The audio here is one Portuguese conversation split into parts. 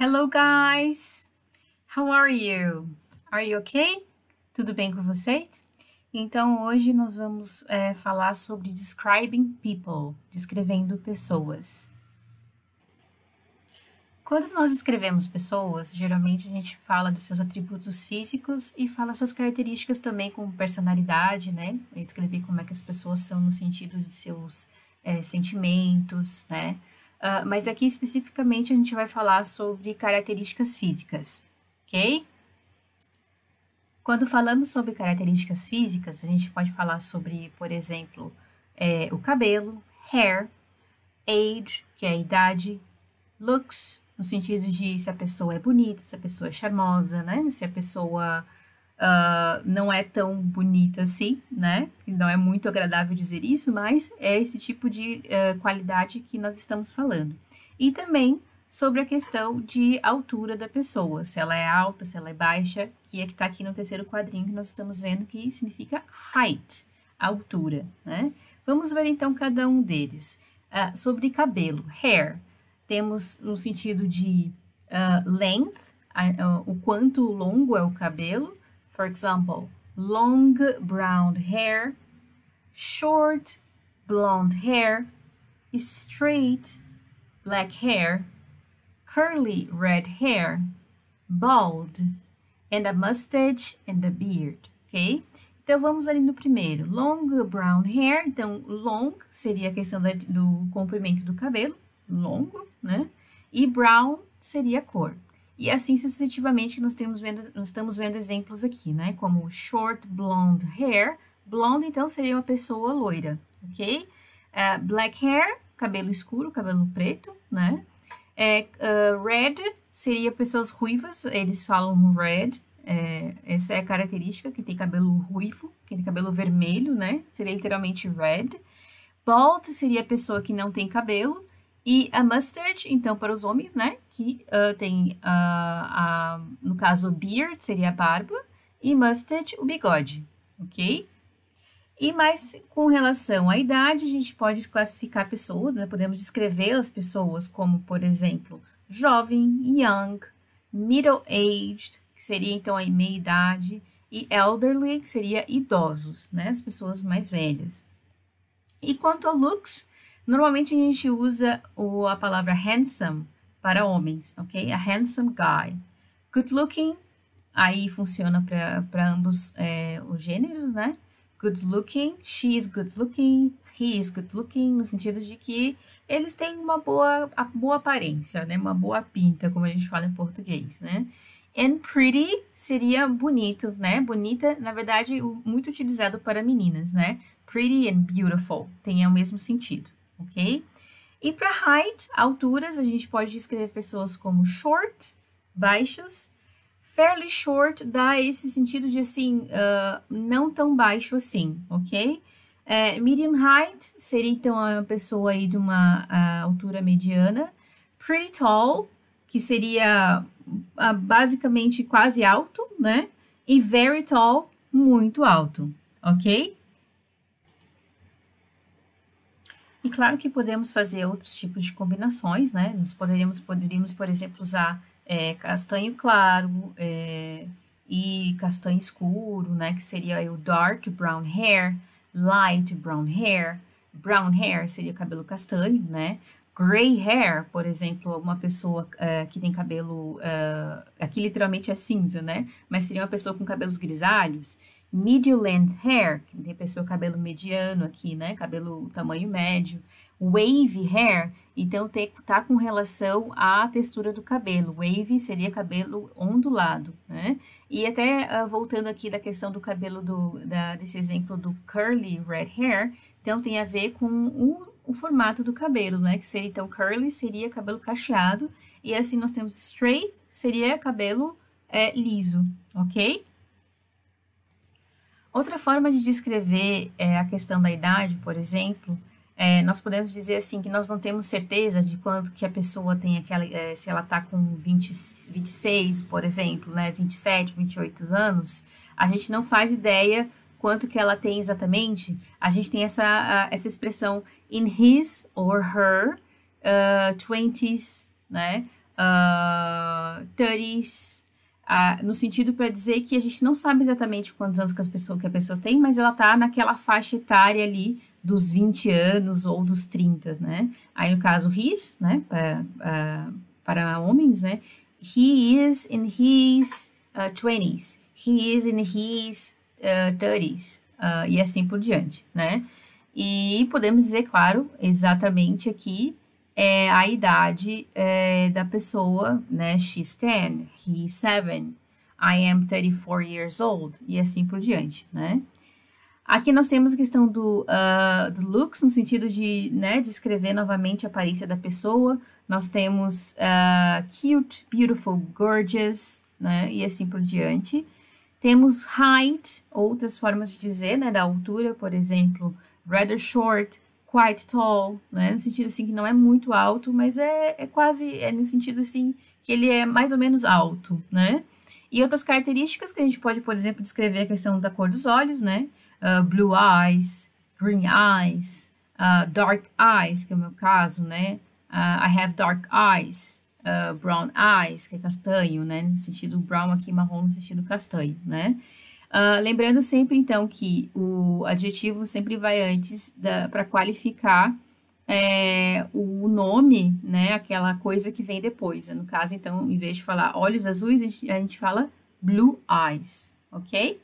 Hello guys! How are you? Are you okay? Tudo bem com vocês? Então hoje nós vamos falar sobre describing people, descrevendo pessoas. Quando nós escrevemos pessoas, geralmente a gente fala dos seus atributos físicos e fala suas características também, como personalidade, né? Escrever como é que as pessoas são no sentido de seus sentimentos, né? Mas aqui especificamente a gente vai falar sobre características físicas, ok? Quando falamos sobre características físicas, a gente pode falar sobre, por exemplo, o cabelo, hair, age, que é a idade, looks, no sentido de se a pessoa é bonita, se a pessoa é charmosa, né? Se a pessoa não é tão bonita assim, né? Não é muito agradável dizer isso, mas é esse tipo de qualidade que nós estamos falando. E também sobre a questão de altura da pessoa, se ela é alta, se ela é baixa, que é que está aqui no terceiro quadrinho que nós estamos vendo que significa height, altura, né? Vamos ver então cada um deles. Sobre cabelo, hair, temos no sentido de length, o quanto longo é o cabelo. For example, long brown hair, short blonde hair, straight black hair, curly red hair, bald, and a mustache and a beard, ok? Então, vamos ali no primeiro, long brown hair. Então, long seria a questão do comprimento do cabelo, longo, né? E brown seria a cor. E assim sucessivamente nós estamos vendo exemplos aqui, né? Como short blonde hair. Blonde, então, seria uma pessoa loira, ok? Black hair, cabelo escuro, cabelo preto, né? Red seria pessoas ruivas, eles falam red. Essa é a característica, que tem cabelo ruivo, que tem cabelo vermelho, né? Seria literalmente red. Bald seria a pessoa que não tem cabelo. E a mustache, então, para os homens, né, que tem, no caso, beard, seria a barba, e mustache, o bigode, ok? E mais com relação à idade, a gente pode classificar pessoas, né, podemos descrever as pessoas como, por exemplo, jovem, young, middle-aged, que seria, então, a meia-idade, e elderly, que seria idosos, né, as pessoas mais velhas. E quanto a looks, normalmente a gente usa a palavra handsome para homens, ok? A handsome guy. Good looking, aí funciona para ambos os gêneros, né? Good looking, she is good looking, he is good looking, no sentido de que eles têm uma boa aparência, né? Uma boa pinta, como a gente fala em português, né? And pretty seria bonito, né? Bonita, na verdade, muito utilizado para meninas, né? Pretty and beautiful, tem o mesmo sentido. Ok? E para height, alturas, a gente pode descrever pessoas como short, baixos. Fairly short dá esse sentido de, assim, não tão baixo assim, ok? Medium height seria, então, uma pessoa aí de uma altura mediana. Pretty tall, que seria basicamente quase alto, né? E very tall, muito alto, ok? E claro que podemos fazer outros tipos de combinações, né? Nós poderíamos, por exemplo, usar castanho claro e castanho escuro, né? Que seria o dark brown hair, light brown hair. Brown hair seria cabelo castanho, né? Gray hair, por exemplo, uma pessoa que tem cabelo... aqui literalmente é cinza, né? Mas seria uma pessoa com cabelos grisalhos. Medium length hair, que tem pessoa cabelo mediano aqui, né? Cabelo tamanho médio. Wavy hair, então tá com relação à textura do cabelo. Wavy seria cabelo ondulado, né? E até voltando aqui da questão do cabelo desse exemplo do curly red hair, então tem a ver com o formato do cabelo, né? Que seria, então, curly seria cabelo cacheado, e assim nós temos straight, seria cabelo liso, ok? Outra forma de descrever a questão da idade, por exemplo, nós podemos dizer assim que nós não temos certeza de quanto que a pessoa tem aquela, se ela está com 26, por exemplo, né, 27, 28 anos, a gente não faz ideia quanto que ela tem exatamente. A gente tem essa expressão in his or her 20s, né, 30s, no sentido para dizer que a gente não sabe exatamente quantos anos que a pessoa tem, mas ela tá naquela faixa etária ali dos 20 anos ou dos 30, né? Aí no caso his, né, para homens, né? He is in his 20s. He is in his 30s. E assim por diante, né? E podemos dizer, claro, exatamente aqui a idade da pessoa, né? She's 10, he's 7, I am 34 years old, e assim por diante, né? Aqui nós temos a questão do looks, no sentido de, né, descrever novamente a aparência da pessoa. Nós temos cute, beautiful, gorgeous, né, e assim por diante. Temos height, outras formas de dizer, né, da altura, por exemplo, rather short, quite tall, né, no sentido assim que não é muito alto, mas é quase, no sentido assim que ele é mais ou menos alto, né. E outras características que a gente pode, por exemplo, descrever a questão da cor dos olhos, né, blue eyes, green eyes, dark eyes, que é o meu caso, né? I have dark eyes, brown eyes, que é castanho, né? No sentido brown aqui, marrom no sentido castanho, né? Lembrando sempre, então, que o adjetivo sempre vai antes para qualificar o nome, né? Aquela coisa que vem depois. No caso, então, em vez de falar olhos azuis, a gente fala blue eyes, ok?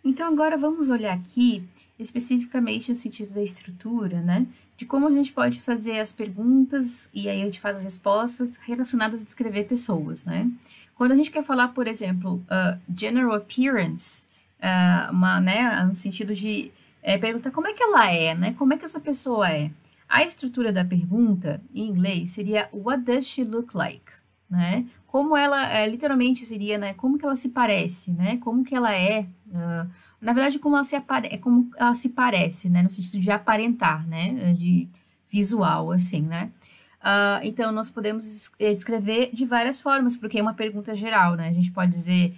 Então, agora vamos olhar aqui especificamente no sentido da estrutura, né? De como a gente pode fazer as perguntas e aí a gente faz as respostas relacionadas a descrever pessoas, né? Quando a gente quer falar, por exemplo, general appearance, né, no sentido de perguntar como é que ela é, né? Como é que essa pessoa é? A estrutura da pergunta, em inglês, seria What does she look like? Né? Como ela, literalmente seria, né? Como que ela se parece, né? Como que ela é, na verdade, como ela se parece, né? No sentido de aparentar, né? De visual, assim, né? Então, nós podemos escrever de várias formas, porque é uma pergunta geral, né? A gente pode dizer,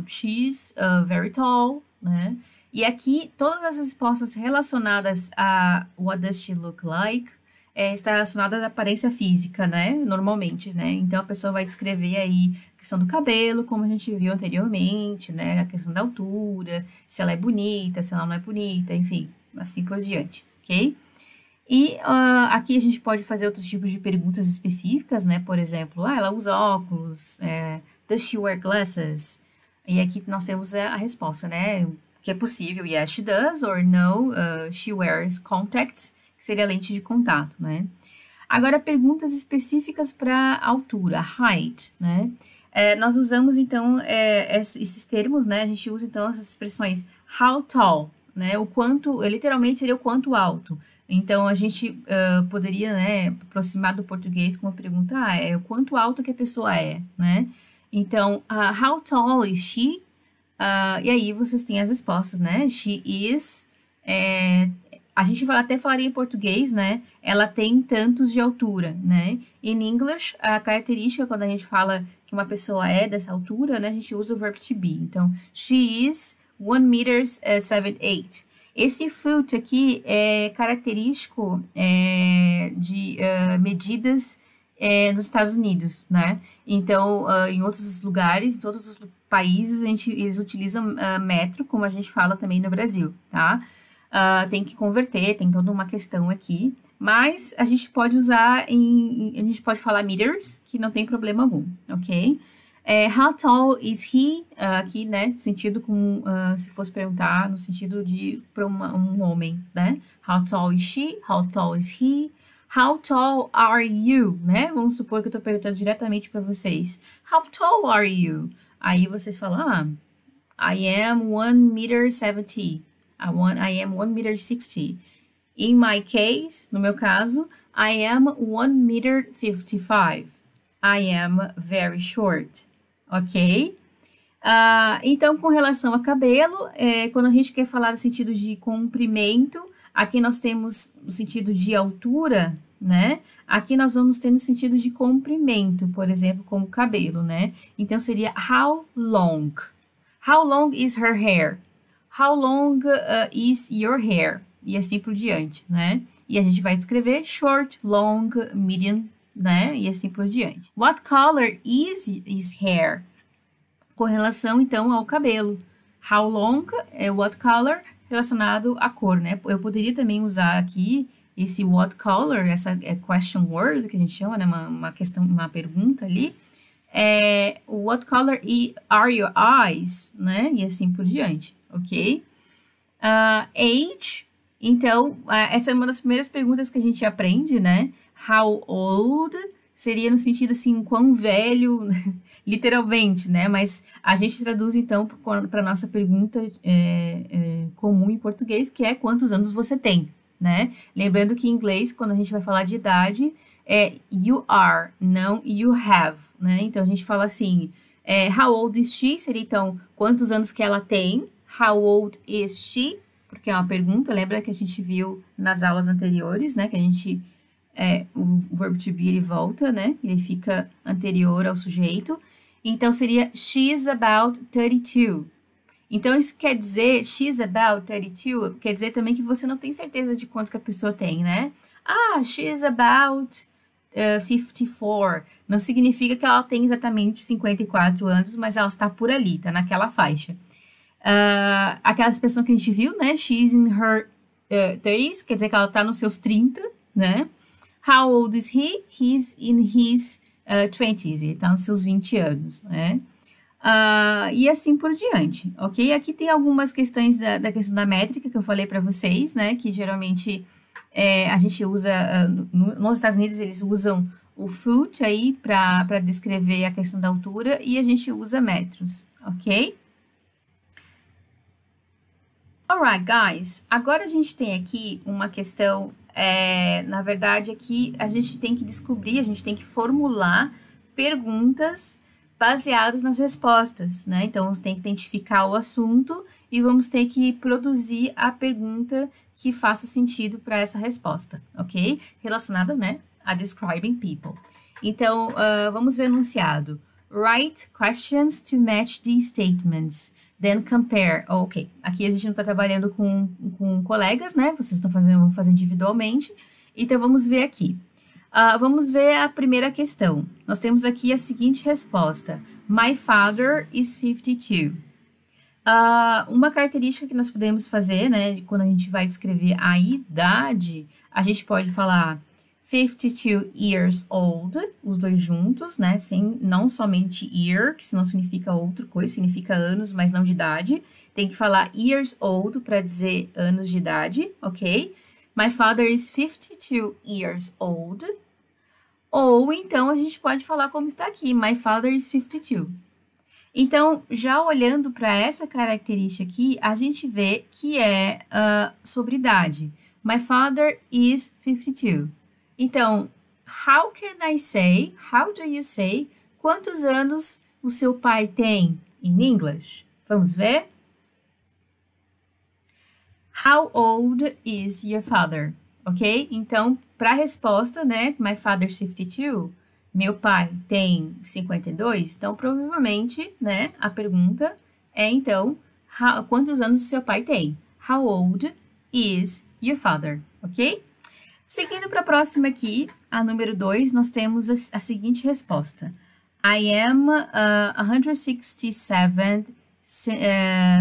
she's very tall, né? E aqui, todas as respostas relacionadas a what does she look like está relacionada à aparência física, né? Normalmente, né? Então, a pessoa vai descrever aí a questão do cabelo, como a gente viu anteriormente, né? A questão da altura, se ela é bonita, se ela não é bonita, enfim, assim por diante, ok? E aqui a gente pode fazer outros tipos de perguntas específicas, né? Por exemplo, ela usa óculos, does she wear glasses? E aqui nós temos a resposta, né? Que é possível, yes, she does, or no, she wears contacts, que seria lente de contato, né? Agora, perguntas específicas para altura, height, né? Nós usamos, então, esses termos, né? A gente usa, então, essas expressões how tall, né? O quanto, literalmente, seria o quanto alto. Então, a gente poderia, né, aproximar do português com uma pergunta, o quanto alto que a pessoa é, né? Então, how tall is she? E aí, vocês têm as respostas, né? She is... a gente até falaria em português, né? Ela tem tantos de altura, né? In English, a característica quando a gente fala que uma pessoa é dessa altura, né? A gente usa o verbo to be. Então, she is 1 meter 7'8". Esse foot aqui é característico de medidas nos Estados Unidos, né? Então, em outros lugares, em todos os países, eles utilizam metro, como a gente fala também no Brasil, tá? Tem que converter, tem toda uma questão aqui, mas a gente pode usar a gente pode falar meters, que não tem problema algum, ok? How tall is he? Aqui, né, sentido como se fosse perguntar no sentido de para um homem, né? How tall is she? How tall is he? How tall are you? Né? Vamos supor que eu estou perguntando diretamente para vocês. How tall are you? Aí vocês falam, I am 1 meter 70. I am 1 meter 60. In my case, no meu caso, I am 1 meter 55. I am very short. Ok? Então, com relação a cabelo, quando a gente quer falar no sentido de comprimento, aqui nós temos o sentido de altura, né? Aqui nós vamos ter no sentido de comprimento, por exemplo, como cabelo, né? Então, seria how long? How long is her hair? How long is your hair? E assim por diante, né? E a gente vai descrever short, long, medium, né? E assim por diante. What color is his hair? Com relação, então, ao cabelo. How long é what color relacionado à cor, né? Eu poderia também usar aqui esse what color, essa question word que a gente chama, né? Uma questão, uma pergunta ali. What color are your eyes, né? E assim por diante, ok? Age, então, essa é uma das primeiras perguntas que a gente aprende, né? How old seria no sentido assim, quão velho, literalmente, né? Mas a gente traduz então para a nossa pergunta comum em português, que é quantos anos você tem, né? Lembrando que em inglês, quando a gente vai falar de idade, é you are, não you have, né? Então a gente fala assim, how old is she? Seria então quantos anos que ela tem? How old is she? Porque é uma pergunta, lembra que a gente viu nas aulas anteriores, né? Que a gente o verbo to be ele volta, né? Ele fica anterior ao sujeito. Então seria she's about 32. Então isso quer dizer she's about 32, quer dizer também que você não tem certeza de quanto que a pessoa tem, né? She's about 54. Não significa que ela tem exatamente 54 anos, mas ela está por ali, tá naquela faixa. Aquela expressão que a gente viu, né? She's in her 30s, quer dizer que ela está nos seus 30, né? How old is he? He's in his 20s, ele está nos seus 20 anos, né? E assim por diante, ok? Aqui tem algumas questões da questão da métrica que eu falei para vocês, né? Que geralmente a gente usa, nos Estados Unidos eles usam o foot aí para descrever a questão da altura e a gente usa metros, ok? Alright, guys, agora a gente tem aqui uma questão, na verdade aqui a gente tem que descobrir, a gente tem que formular perguntas baseadas nas respostas, né? Então, você tem que identificar o assunto e vamos ter que produzir a pergunta que faça sentido para essa resposta, ok? Relacionada, né, a describing people. Então, vamos ver o enunciado. Write questions to match these statements. Then compare. Ok, aqui a gente não está trabalhando com colegas, né? Vocês vão fazer individualmente. Então, vamos ver aqui. Vamos ver a primeira questão. Nós temos aqui a seguinte resposta. My father is 52. Uma característica que nós podemos fazer, né? Quando a gente vai descrever a idade, a gente pode falar 52 years old, os dois juntos, né? Não somente year, que senão significa outra coisa, significa anos, mas não de idade. Tem que falar years old para dizer anos de idade, ok? My father is 52 years old. Ou então a gente pode falar como está aqui, my father is 52. Então, já olhando para essa característica aqui, a gente vê que é sobre idade. My father is 52. Então, how do you say, quantos anos o seu pai tem in English? Vamos ver? How old is your father? Ok? Então, para a resposta, né? My father's 52. Meu pai tem 52. Então, provavelmente, né? A pergunta é, então, quantos anos seu pai tem? How old is your father? Ok? Seguindo para a próxima aqui, a número 2, nós temos a seguinte resposta. I am 167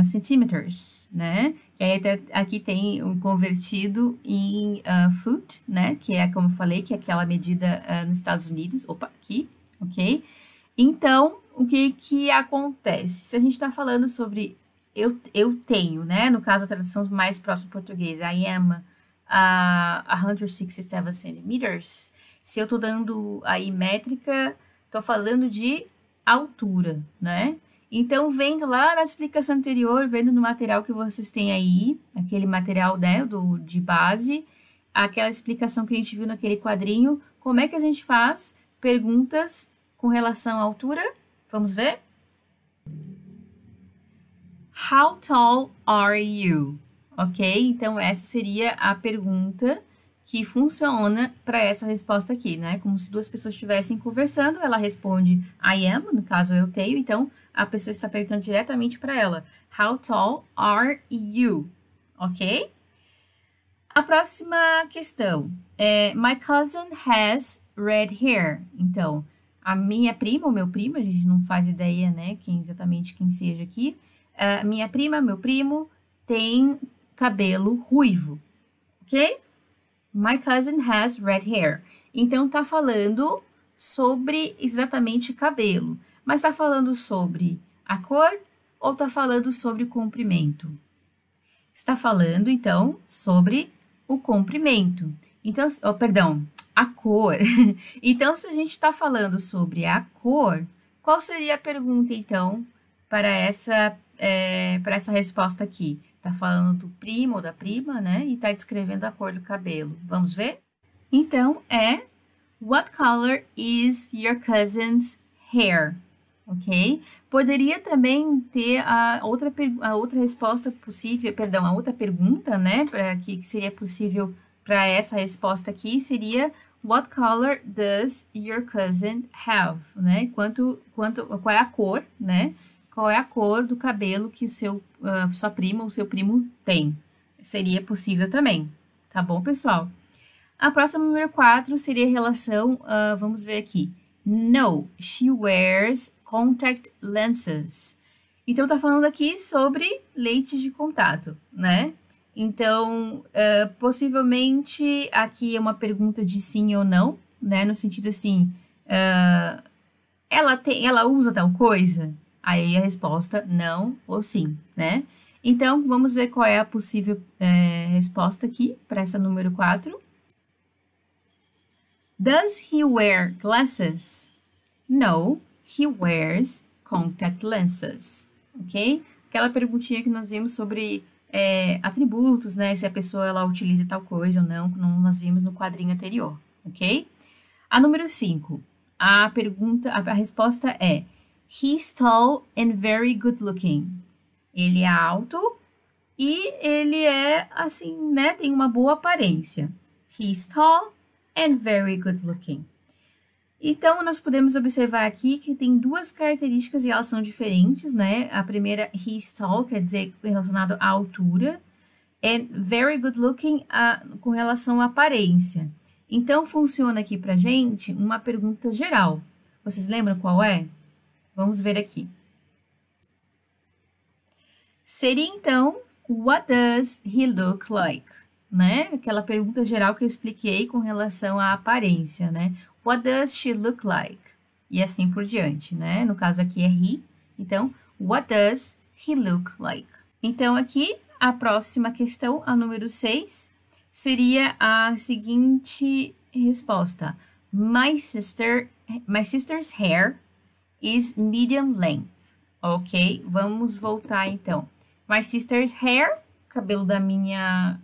centímetros, né? Que aí aqui tem o convertido em foot, né? Que é, como eu falei, que é aquela medida nos Estados Unidos. Opa, aqui, ok? Então, o que acontece? Se a gente está falando sobre eu tenho, né? No caso, a tradução mais próxima do português, I am 167 centimeters. Se eu estou dando aí métrica, estou falando de altura, né? Então, vendo lá na explicação anterior, vendo no material que vocês têm aí, aquele material, né, de base, aquela explicação que a gente viu naquele quadrinho, como é que a gente faz perguntas com relação à altura? Vamos ver? How tall are you? Ok? Então, essa seria a pergunta que funciona para essa resposta aqui, né? Como se duas pessoas estivessem conversando, ela responde I am, no caso eu tenho, então a pessoa está perguntando diretamente para ela. How tall are you? Ok? A próxima questão é My cousin has red hair. Então, a minha prima, o meu primo, a gente não faz ideia, né, exatamente quem seja aqui. Minha prima, meu primo, tem cabelo ruivo, ok? My cousin has red hair. Então, tá falando sobre exatamente cabelo. Mas tá falando sobre a cor ou tá falando sobre o comprimento? Está falando, então, sobre o comprimento. Então, perdão, a cor. Então, se a gente está falando sobre a cor, qual seria a pergunta, então, para essa resposta aqui? Está falando do primo ou da prima, né? E está descrevendo a cor do cabelo. Vamos ver? Então, What color is your cousin's hair? Ok? Poderia também ter a outra resposta possível, perdão, a outra pergunta, né, que seria possível para essa resposta aqui, seria What color does your cousin have? Né? Qual é a cor, né? Qual é a cor do cabelo que sua prima ou seu primo tem? Seria possível também, tá bom, pessoal? A próxima, número 4, seria a relação, vamos ver aqui. No, she wears contact lenses. Então, tá falando aqui sobre lentes de contato, né? Então, possivelmente, aqui é uma pergunta de sim ou não, né? No sentido assim, ela usa tal coisa? Aí a resposta não ou sim, né? Então, vamos ver qual é a possível resposta aqui para essa número 4. Does he wear glasses? No, he wears contact lenses, ok? Aquela perguntinha que nós vimos sobre atributos, né? Se a pessoa ela utiliza tal coisa ou não, como nós vimos no quadrinho anterior, ok? A número 5, a resposta é He's tall and very good looking. Ele é alto e ele é, assim, né? Tem uma boa aparência. He's tall and very good looking. Então, nós podemos observar aqui que tem duas características e elas são diferentes, né? A primeira, he's tall, quer dizer, relacionado à altura, and very good looking, com relação à aparência. Então, funciona aqui pra gente uma pergunta geral. Vocês lembram qual é? Vamos ver aqui. Seria, então, what does he look like? Né? Aquela pergunta geral que eu expliquei com relação à aparência, né? What does she look like? E assim por diante, né? No caso aqui é he, então, what does he look like? Então, aqui, a próxima questão, a número 6, seria a seguinte resposta. My sister's hair is medium length. Ok? Vamos voltar, então. My sister's hair, cabelo da minha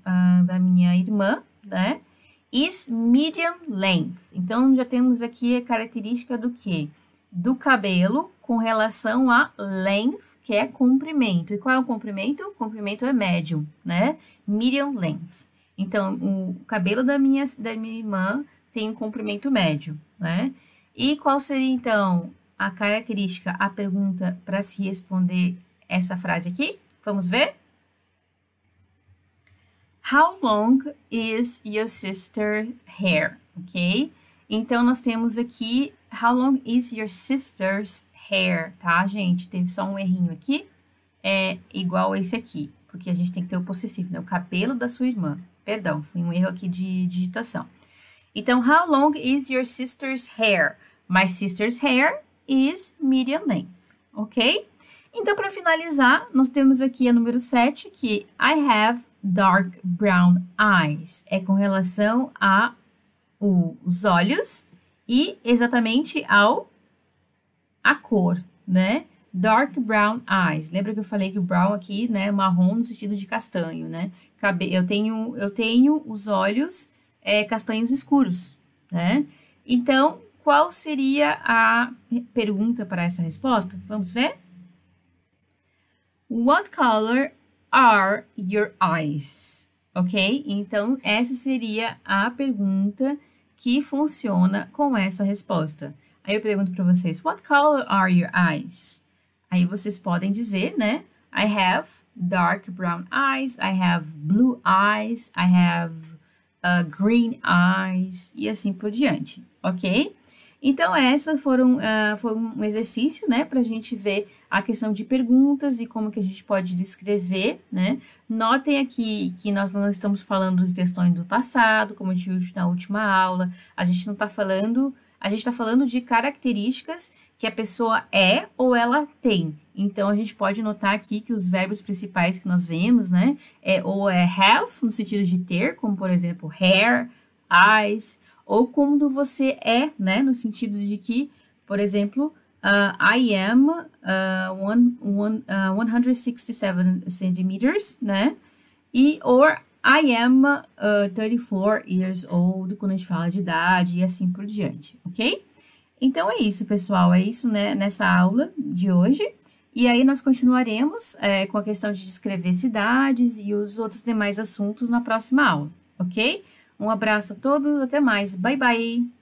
irmã, né? Is medium length. Então, já temos aqui a característica do quê? Do cabelo com relação a length, que é comprimento. E qual é o comprimento? O comprimento é médio, né? Medium length. Então, o cabelo da minha irmã tem um comprimento médio, né? E qual seria, então, a característica, a pergunta para se responder essa frase aqui? Vamos ver? How long is your sister's hair? Ok? Então, nós temos aqui, how long is your sister's hair? Tá, gente? Teve só um errinho aqui. É igual esse aqui, porque a gente tem que ter o possessivo, né? O cabelo da sua irmã. Perdão, foi um erro aqui de digitação. Então, how long is your sister's hair? My sister's hair is medium length. Ok? Então, para finalizar, nós temos aqui a número 7, que I have dark brown eyes. É com relação a os olhos e exatamente a cor, né? Dark brown eyes. Lembra que eu falei que o brown aqui, né, marrom no sentido de castanho, né? Eu tenho os olhos castanhos escuros, né? Então, qual seria a pergunta para essa resposta? Vamos ver? What color are your eyes? Ok? Então, essa seria a pergunta que funciona com essa resposta. Aí eu pergunto para vocês, what color are your eyes? Aí vocês podem dizer, né? I have dark brown eyes, I have blue eyes, I have green eyes e assim por diante, ok? Então, essas foi um exercício, né, para a gente ver a questão de perguntas e como que a gente pode descrever, né? Notem aqui que nós não estamos falando de questões do passado, como a gente viu na última aula, a gente não está falando, a gente está falando de características que a pessoa é ou ela tem. Então, a gente pode notar aqui que os verbos principais que nós vemos, né, ou é have, no sentido de ter, como por exemplo, hair, eyes, ou como você é, né, no sentido de que, por exemplo, I am 167 centimeters, né, or I am 34 years old, quando a gente fala de idade e assim por diante, ok? Então, é isso, pessoal, é isso, né, nessa aula de hoje. E aí, nós continuaremos com a questão de descrever cidades e os outros demais assuntos na próxima aula, ok? Um abraço a todos, até mais, bye bye!